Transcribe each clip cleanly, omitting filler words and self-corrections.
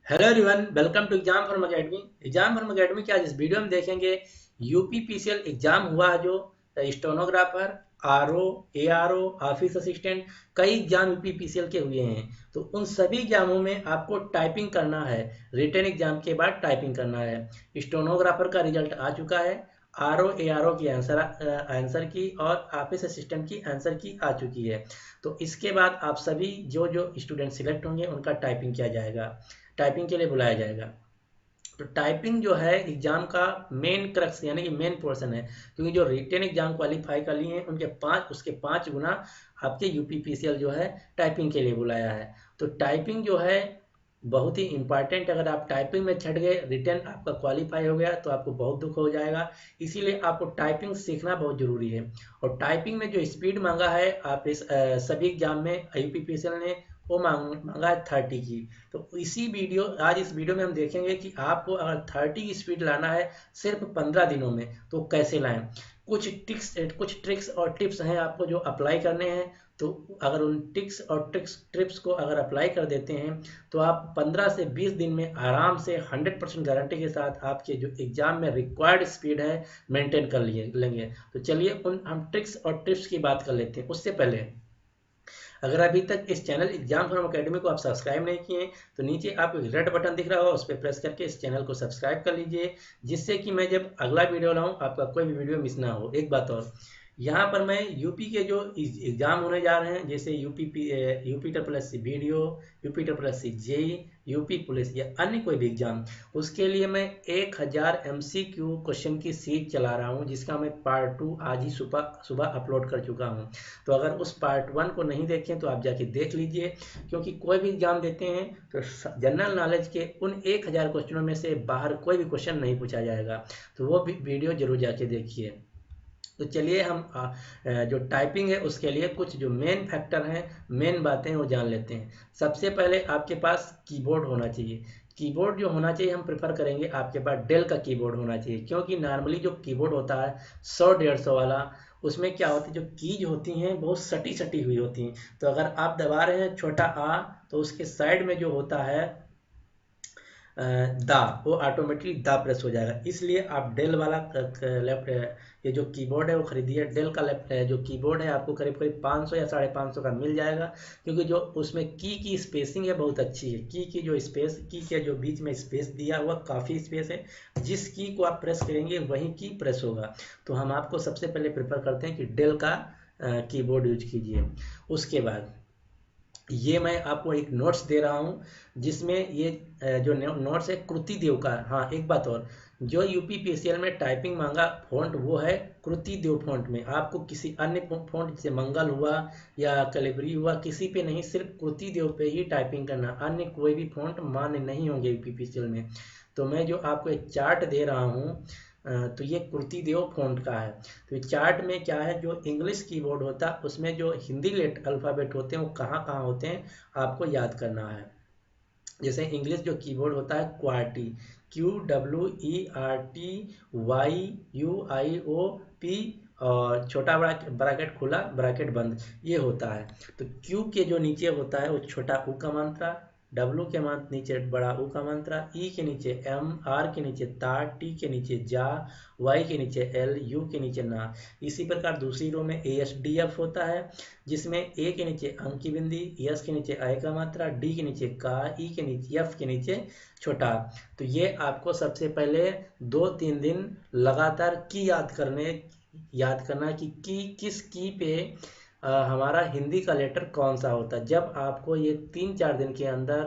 Hello everyone, welcome to exam form academy. Exam form academy के आज इस video में देखेंगे यूपीपीसीएल एग्जाम हुआ है जो stenographer, RO, ARO, office assistant, कई एग्जाम यूपीपीसीएल के हुए हैं। तो उन सभी एग्जामों में आपको टाइपिंग करना है। रिटन एग्जाम के बाद टाइपिंग करना है। स्टेनोग्राफर का रिजल्ट आ चुका है। आरओ एआरओ की आंसर की और ऑफिस असिस्टेंट की आंसर की आ चुकी है। तो इसके बाद आप सभी जो जो स्टूडेंट सिलेक्ट होंगे उनका टाइपिंग किया जाएगा, टाइपिंग के लिए बुलाया जाएगा। तो टाइपिंग जो है एग्जाम का मेन क्रक्स यानी कि मेन पोर्शन है, क्योंकि जो रिटेन एग्जाम क्वालिफाई कर लिए हैं उनके उसके 5 गुना आपके यूपीपीसीएल जो है टाइपिंग के लिए बुलाया है। तो टाइपिंग जो है बहुत ही इंपॉर्टेंट। अगर आप टाइपिंग में छट गए, रिटर्न आपका क्वालिफाई हो गया तो आपको बहुत दुख हो जाएगा। इसीलिए आपको टाइपिंग सीखना बहुत ज़रूरी है। और टाइपिंग में जो स्पीड मांगा है आप इस सभी एग्जाम में यूपीपीसीएल ने वो मांगा है 30 की। तो आज इस वीडियो में हम देखेंगे कि आपको अगर 30 की स्पीड लाना है सिर्फ 15 दिनों में तो कैसे लाएं। कुछ ट्रिक्स और टिप्स हैं आपको जो अप्लाई करने हैं। तो अगर उन ट्रिप्स को अगर अप्लाई कर देते हैं तो आप 15 से 20 दिन में आराम से 100% गारंटी के साथ आपके जो एग्जाम में रिक्वायर्ड स्पीड है मेंटेन कर लिए लेंगे। तो चलिए उन हम ट्रिक्स और टिप्स की बात कर लेते हैं। उससे पहले अगर अभी तक इस चैनल एग्जाम फॉर्म अकेडमी को आप सब्सक्राइब नहीं किए तो नीचे आपको एक रेड बटन दिख रहा होगा, उस पर प्रेस करके इस चैनल को सब्सक्राइब कर लीजिए, जिससे कि मैं जब अगला वीडियो लाऊं आपका कोई भी वीडियो मिस ना हो। एक बात और, यहाँ पर मैं यूपी के जो एग्जाम होने जा रहे हैं जैसे UP triple S C VDO, UP triple S C JE, UP police या अन्य कोई भी एग्जाम, उसके लिए मैं 1000 MCQ क्वेश्चन की सीरीज चला रहा हूँ, जिसका मैं पार्ट 2 आज ही सुबह सुबह अपलोड कर चुका हूँ। तो अगर उस पार्ट 1 को नहीं देखें तो आप जाके देख लीजिए, क्योंकि कोई भी एग्जाम देते हैं तो जनरल नॉलेज के उन 1000 क्वेश्चनों में से बाहर कोई भी क्वेश्चन नहीं पूछा जाएगा। तो वो वीडियो जरूर जाके देखिए। तो चलिए हम जो टाइपिंग है उसके लिए कुछ जो मेन फैक्टर हैं, मेन बातें हैं वो जान लेते हैं। सबसे पहले आपके पास कीबोर्ड होना चाहिए। कीबोर्ड जो होना चाहिए हम प्रेफर करेंगे आपके पास डेल का कीबोर्ड होना चाहिए, क्योंकि नॉर्मली जो कीबोर्ड होता है 100-150 वाला, उसमें क्या होती है जो कीज होती हैं बहुत सटी सटी हुई होती हैं। तो अगर आप दबा रहे हैं छोटा आ तो उसके साइड में जो होता है दा, वो ऑटोमेटिकली दा प्रेस हो जाएगा। इसलिए आप डेल वाला लेफ्ट ये जो कीबोर्ड है वो खरीदिए। डेल का लेफ्ट जो कीबोर्ड है आपको करीब करीब 500 या 550 का मिल जाएगा, क्योंकि जो उसमें की स्पेसिंग है बहुत अच्छी है। की जो स्पेस, की के जो बीच में स्पेस दिया हुआ काफ़ी स्पेस है। जिस की को आप प्रेस करेंगे वही की प्रेस होगा। तो हम आपको सबसे पहले प्रेफर करते हैं कि डेल का कीबोर्ड यूज कीजिए। उसके बाद ये मैं आपको एक नोट्स दे रहा हूँ, जिसमें ये जो नोट्स है कृति देव का। हाँ एक बात और, जो यूपीपीसीएल में टाइपिंग मांगा फॉन्ट वो है कृति देव फॉन्ट में। आपको किसी अन्य फॉन्ट जैसे मंगल हुआ या कैलिबरी हुआ किसी पे नहीं, सिर्फ कृति देव पे ही टाइपिंग करना, अन्य कोई भी फॉन्ट मान्य नहीं होंगे यूपीपीसीएल में। तो मैं जो आपको एक चार्ट दे रहा हूँ तो ये कृति देव फॉन्ट का है। तो चार्ट में क्या है, जो इंग्लिश कीबोर्ड होता है उसमें जो हिंदी अल्फ़ाबेट होते हैं वो कहाँ कहाँ होते हैं आपको याद करना है। जैसे इंग्लिश जो कीबोर्ड होता है क्वार्टी, QWERTY, और छोटा बड़ा ब्रैकेट खुला ब्रैकेट बंद, ये होता है। तो क्यू के जो नीचे होता है वो छोटा ऊ का मात्रा, डब्लू के नीचे बड़ा ऊ का मात्रा, ई के नीचे एम, आर के नीचे ता, टी के नीचे जा, वाई के नीचे एल, यू के नीचे ना। इसी प्रकार दूसरी रो में ASDF होता है, जिसमें ए के नीचे अंक की बिंदी, एस के नीचे आई का मात्रा, डी के नीचे का, ई के नीचे एफ के नीचे छोटा। तो ये आपको सबसे पहले 2-3 दिन लगातार की याद करना कि किस की पे हमारा हिंदी का लेटर कौन सा होता है। जब आपको ये 3-4 दिन के अंदर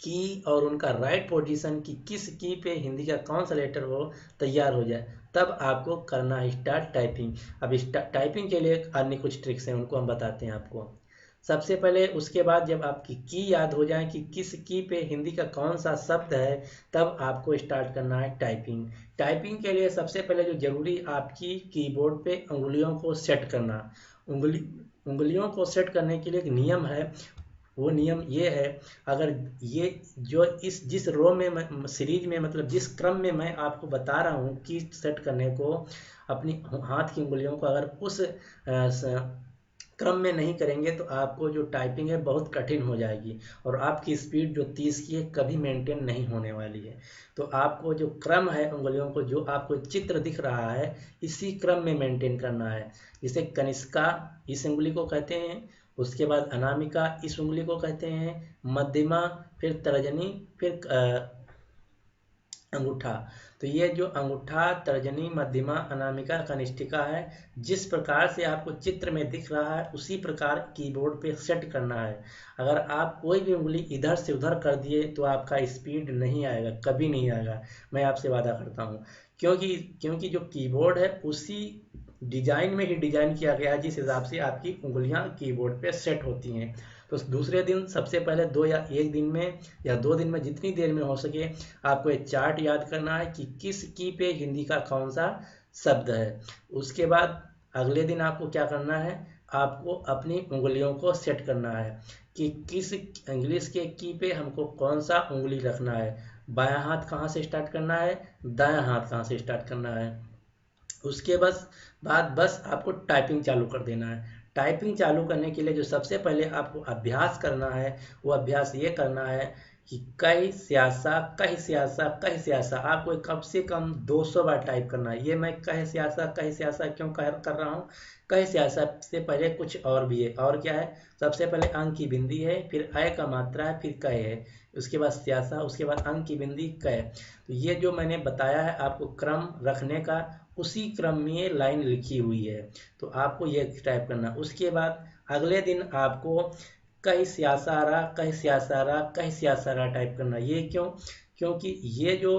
की और उनका राइट पोजीशन की किस की पे हिंदी का कौन सा लेटर हो तैयार हो जाए, तब आपको करना है स्टार्ट टाइपिंग। अब टाइपिंग के लिए अन्य कुछ ट्रिक्स हैं, उनको हम बताते हैं आपको। सबसे पहले उसके बाद जब आपकी की याद हो जाए कि किस की पे हिंदी का कौन सा शब्द है, तब आपको स्टार्ट करना है टाइपिंग। टाइपिंग के लिए सबसे पहले जो जरूरी आपकी कीबोर्ड पे उंगलियों को सेट करना। उंगली उंगलियों को सेट करने के लिए एक नियम है। वो नियम ये है, अगर ये जो इस जिस रो में सीरीज में मतलब जिस क्रम में मैं आपको बता रहा हूँ कि सेट करने को अपनी हाथ की उंगलियों को, अगर उस क्रम में नहीं करेंगे तो आपको जो टाइपिंग है बहुत कठिन हो जाएगी और आपकी स्पीड जो 30 की है कभी मेंटेन नहीं होने वाली है। तो आपको जो क्रम है उंगलियों को, जो आपको चित्र दिख रहा है, इसी क्रम में मेंटेन करना है। इसे कनिष्का इस उंगली को कहते हैं, उसके बाद अनामिका इस उंगली को कहते हैं, मध्यमा, फिर तर्जनी, फिर अंगूठा। तो ये जो अंगूठा, तर्जनी, मध्यमा, अनामिका, कनिष्ठिका है, जिस प्रकार से आपको चित्र में दिख रहा है उसी प्रकार कीबोर्ड पे सेट करना है। अगर आप कोई भी उंगली इधर से उधर कर दिए तो आपका स्पीड नहीं आएगा, कभी नहीं आएगा, मैं आपसे वादा करता हूँ। क्योंकि जो कीबोर्ड है उसी डिजाइन में ही डिजाइन किया गया है जिस हिसाब से आपकी उंगलियां कीबोर्ड पे सेट होती हैं। तो दूसरे दिन सबसे पहले 2 या 1 दिन में या 2 दिन में जितनी देर में हो सके आपको एक चार्ट याद करना है कि किस की पे हिंदी का कौन सा शब्द है। उसके बाद अगले दिन आपको क्या करना है, आपको अपनी उंगलियों को सेट करना है कि किस इंग्लिश के की पे हमको कौन सा उंगली रखना है, बायां हाथ कहाँ से स्टार्ट करना है, दायां हाथ कहाँ से स्टार्ट करना है। उसके बस आपको टाइपिंग चालू कर देना है। टाइपिंग चालू करने के लिए जो सबसे पहले आपको अभ्यास करना है वो अभ्यास ये करना है कि कई स्यासा कई स्यासा कई स्यासा आपको कम से कम 200 बार टाइप करना है। ये मैं कई स्यासा क्यों कर रहा हूँ, कई स्यासा से पहले कुछ और भी है। और क्या है, सबसे पहले अंक की बिंदी है, फिर अय का मात्रा है, फिर कय है, उसके बाद स्यासा, उसके बाद अंक की बिंदी कय। तो ये जो मैंने बताया है आपको क्रम रखने का, उसी क्रम में लाइन लिखी हुई है, तो आपको ये टाइप करना। उसके बाद अगले दिन आपको कई स्यासारा टाइप करना। ये क्यों, क्योंकि ये जो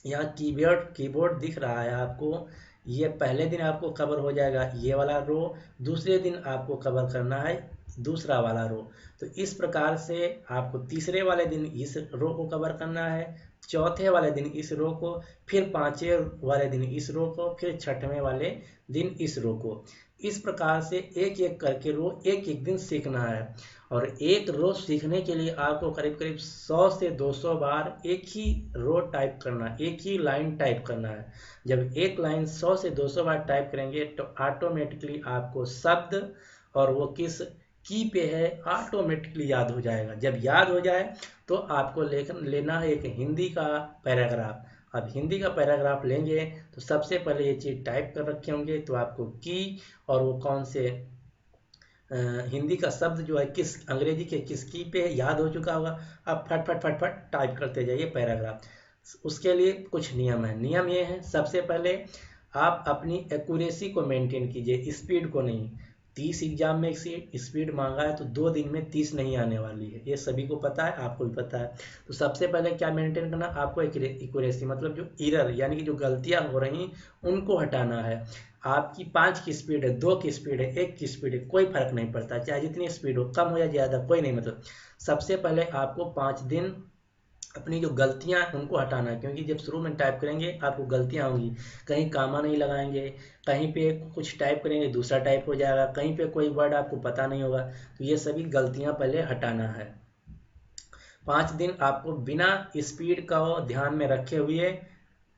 यहाँ कीबोर्ड दिख रहा है आपको, ये पहले दिन आपको कवर हो जाएगा ये वाला रो, दूसरे दिन आपको कवर करना है दूसरा वाला रो। तो इस प्रकार से आपको तीसरे वाले दिन इस रो को कवर करना है, चौथे वाले दिन इस रो को, फिर पांचवें वाले दिन इस रो को, फिर छठवें वाले दिन इस रो को। इस प्रकार से एक एक करके रो एक एक दिन सीखना है। और एक रो सीखने के लिए आपको करीब करीब 100 से 200 बार एक ही रो टाइप करना, एक ही लाइन टाइप करना है। जब एक लाइन 100 से 200 बार टाइप करेंगे तो ऑटोमेटिकली आपको शब्द और वो किस की पे है ऑटोमेटिकली याद हो जाएगा। जब याद हो जाए तो आपको लेना है एक हिंदी का पैराग्राफ। अब हिंदी का पैराग्राफ लेंगे तो सबसे पहले ये चीज़ टाइप कर रखे होंगे, तो आपको की और वो कौन से हिंदी का शब्द जो है किस अंग्रेजी के किस की पे याद हो चुका होगा। अब फट फट फट फट टाइप करते जाइए पैराग्राफ। उसके लिए कुछ नियम है। नियम ये है, सबसे पहले आप अपनी एक्यूरेसी को मेंटेन कीजिए, स्पीड को नहीं। 30 एग्जाम में स्पीड मांगा है तो 2 दिन में 30 नहीं आने वाली है, ये सभी को पता है, आपको भी पता है। तो सबसे पहले क्या मेंटेन करना, आपको एक्यूरेसी मतलब जो एरर यानी कि जो गलतियां हो रही उनको हटाना है। आपकी 5 की स्पीड है, 2 की स्पीड है, 1 की स्पीड है, कोई फर्क नहीं पड़ता, चाहे जितनी स्पीड हो, कम हो या ज़्यादा, कोई नहीं मतलब। सबसे पहले आपको 5 दिन अपनी जो गलतियां उनको हटाना है, क्योंकि जब शुरू में टाइप करेंगे आपको गलतियां होंगी, कहीं कामा नहीं लगाएंगे, कहीं पे कुछ टाइप करेंगे दूसरा टाइप हो जाएगा, कहीं पे कोई वर्ड आपको पता नहीं होगा, तो ये सभी गलतियां पहले हटाना है। 5 दिन आपको बिना स्पीड का ध्यान में रखे हुए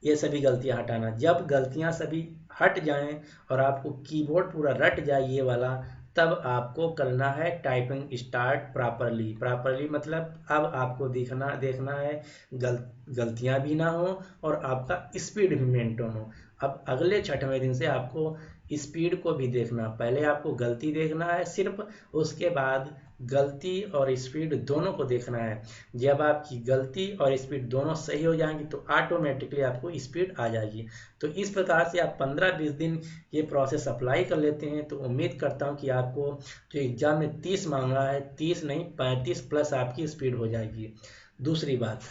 ये सभी गलतियां हटाना। जब गलतियां सभी हट जाएं और आपको कीबोर्ड पूरा रट जाए ये वाला, तब आपको करना है टाइपिंग स्टार्ट प्रॉपरली मतलब अब आपको देखना है गलतियां भी ना हो और आपका स्पीड भी मेंटेन हो। अब अगले छठवें दिन से आपको स्पीड को भी देखना, पहले आपको गलती देखना है सिर्फ, उसके बाद गलती और स्पीड दोनों को देखना है। जब आपकी गलती और स्पीड दोनों सही हो जाएंगी तो ऑटोमेटिकली आपको स्पीड आ जाएगी। तो इस प्रकार से आप 15-20 दिन ये प्रोसेस अप्लाई कर लेते हैं तो उम्मीद करता हूँ कि आपको जो एग्जाम में 30 मांगा है, 30 नहीं 35 प्लस आपकी स्पीड हो जाएगी। दूसरी बात,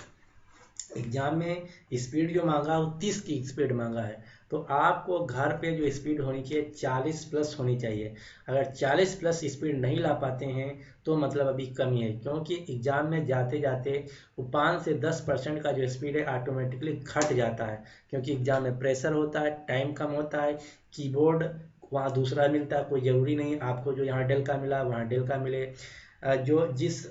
एग्जाम में स्पीड जो मांगा वो 30 की स्पीड मांगा है, तो आपको घर पे जो स्पीड होनी चाहिए 40 प्लस होनी चाहिए। अगर 40 प्लस स्पीड नहीं ला पाते हैं तो मतलब अभी कमी है, क्योंकि एग्जाम में जाते जाते वो 5 से 10% का जो स्पीड है ऑटोमेटिकली घट जाता है, क्योंकि एग्जाम में प्रेशर होता है, टाइम कम होता है, कीबोर्ड वहाँ दूसरा मिलता है, कोई ज़रूरी नहीं आपको जो यहाँ डेल का मिला वहाँ डेल का मिले। जो जिस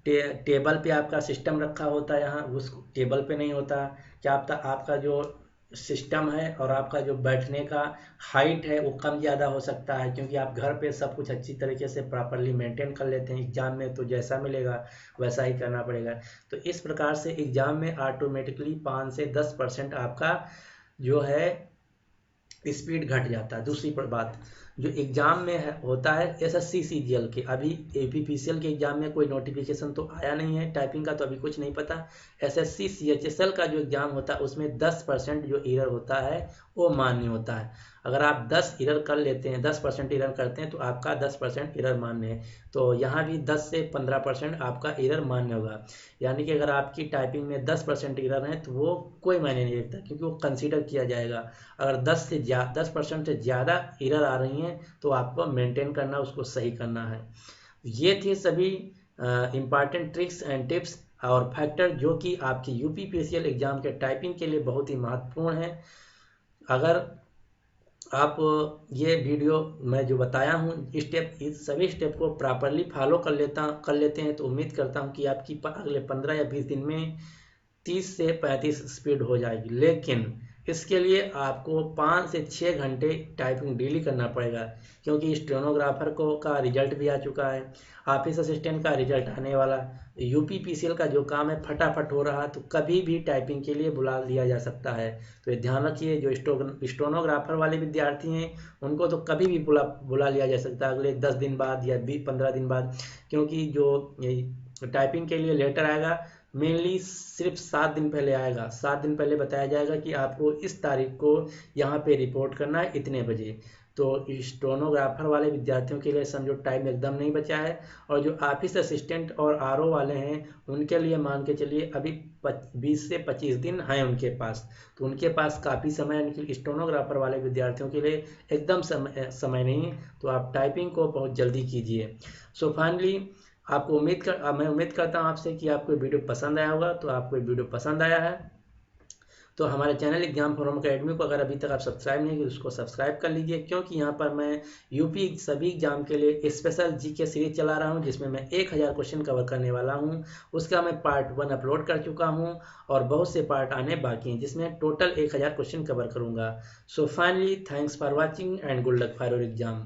टेबल पे आपका सिस्टम रखा होता है यहाँ उस टेबल पे नहीं होता। क्या आपका जो सिस्टम है और आपका जो बैठने का हाइट है वो कम ज़्यादा हो सकता है, क्योंकि आप घर पे सब कुछ अच्छी तरीके से प्रॉपरली मेंटेन कर लेते हैं। एग्ज़ाम में तो जैसा मिलेगा वैसा ही करना पड़ेगा। तो इस प्रकार से एग्ज़ाम में ऑटोमेटिकली 5 से 10% आपका जो है स्पीड घट जाता है। दूसरी बात, जो एग्ज़ाम में होता है एसएससी सीजीएल के, अभी एपीपीसीएल के एग्ज़ाम में कोई नोटिफिकेशन तो आया नहीं है, टाइपिंग का तो अभी कुछ नहीं पता। एसएससी सीएचएसएल का जो एग्ज़ाम होता है उसमें 10% जो एरर होता है वो मान्य होता है। अगर आप 10 एरर कर लेते हैं, 10% एरर करते हैं तो आपका 10% एरर मान्य है। तो यहाँ भी 10 से 15% आपका एरर मान्य होगा। यानी कि अगर आपकी टाइपिंग में 10% एरर है तो वो कोई मायने नहीं रखता, क्योंकि वो कंसीडर किया जाएगा। अगर 10% से ज़्यादा एरर आ रही हैं तो आपको मेंटेन करना, उसको सही करना है। ये थे सभी इम्पॉर्टेंट ट्रिक्स एंड टिप्स और फैक्टर जो कि आपकी यूपीपीसीएल एग्ज़ाम के टाइपिंग के लिए बहुत ही महत्वपूर्ण है। अगर आप ये वीडियो मैं जो बताया हूँ स्टेप, इस सभी स्टेप को प्रॉपरली फॉलो कर लेते हैं तो उम्मीद करता हूँ कि आपकी अगले 15 या 20 दिन में 30 से 35 स्पीड हो जाएगी। लेकिन इसके लिए आपको 5 से 6 घंटे टाइपिंग डेली करना पड़ेगा, क्योंकि स्टेनोग्राफर को का रिजल्ट भी आ चुका है, ऑफिस असिस्टेंट का रिजल्ट आने वाला, यूपीपीसीएल का जो काम है फटाफट हो रहा, तो कभी भी टाइपिंग के लिए बुला लिया जा सकता है। तो ये ध्यान रखिए, जो स्टेनोग्राफर वाले विद्यार्थी हैं उनको तो कभी भी बुला लिया जा सकता है, अगले 10 दिन बाद या 15 दिन बाद, क्योंकि जो टाइपिंग के लिए लेटर आएगा मेनली सिर्फ 7 दिन पहले आएगा। 7 दिन पहले बताया जाएगा कि आपको इस तारीख को यहाँ पे रिपोर्ट करना है इतने बजे। तो स्टेनोग्राफर वाले विद्यार्थियों के लिए समझो टाइम एकदम नहीं बचा है। और जो ऑफिस असिस्टेंट और आरओ वाले हैं उनके लिए मान के चलिए अभी 20 से 25 दिन हैं उनके पास, तो उनके पास काफ़ी समय है। स्टेनोग्राफर वाले विद्यार्थियों के लिए एकदम समय नहीं, तो आप टाइपिंग को बहुत जल्दी कीजिए। सो फाइनली मैं उम्मीद करता हूँ आपसे कि आपको वीडियो पसंद आया होगा। तो आपको वीडियो पसंद आया है तो हमारे चैनल एग्जाम फॉरम अकेडमी को अगर अभी तक आप सब्सक्राइब नहीं किए उसको सब्सक्राइब कर लीजिए, क्योंकि यहाँ पर मैं यूपी सभी एग्जाम के लिए स्पेशल जीके सीरीज चला रहा हूँ, जिसमें मैं 1000 क्वेश्चन कवर करने वाला हूँ। उसका मैं पार्ट 1 अपलोड कर चुका हूँ और बहुत से पार्ट आने बाकी हैं, जिसमें टोटल 1000 क्वेश्चन कवर करूँगा। So finally thanks for watching and good luck for your exam.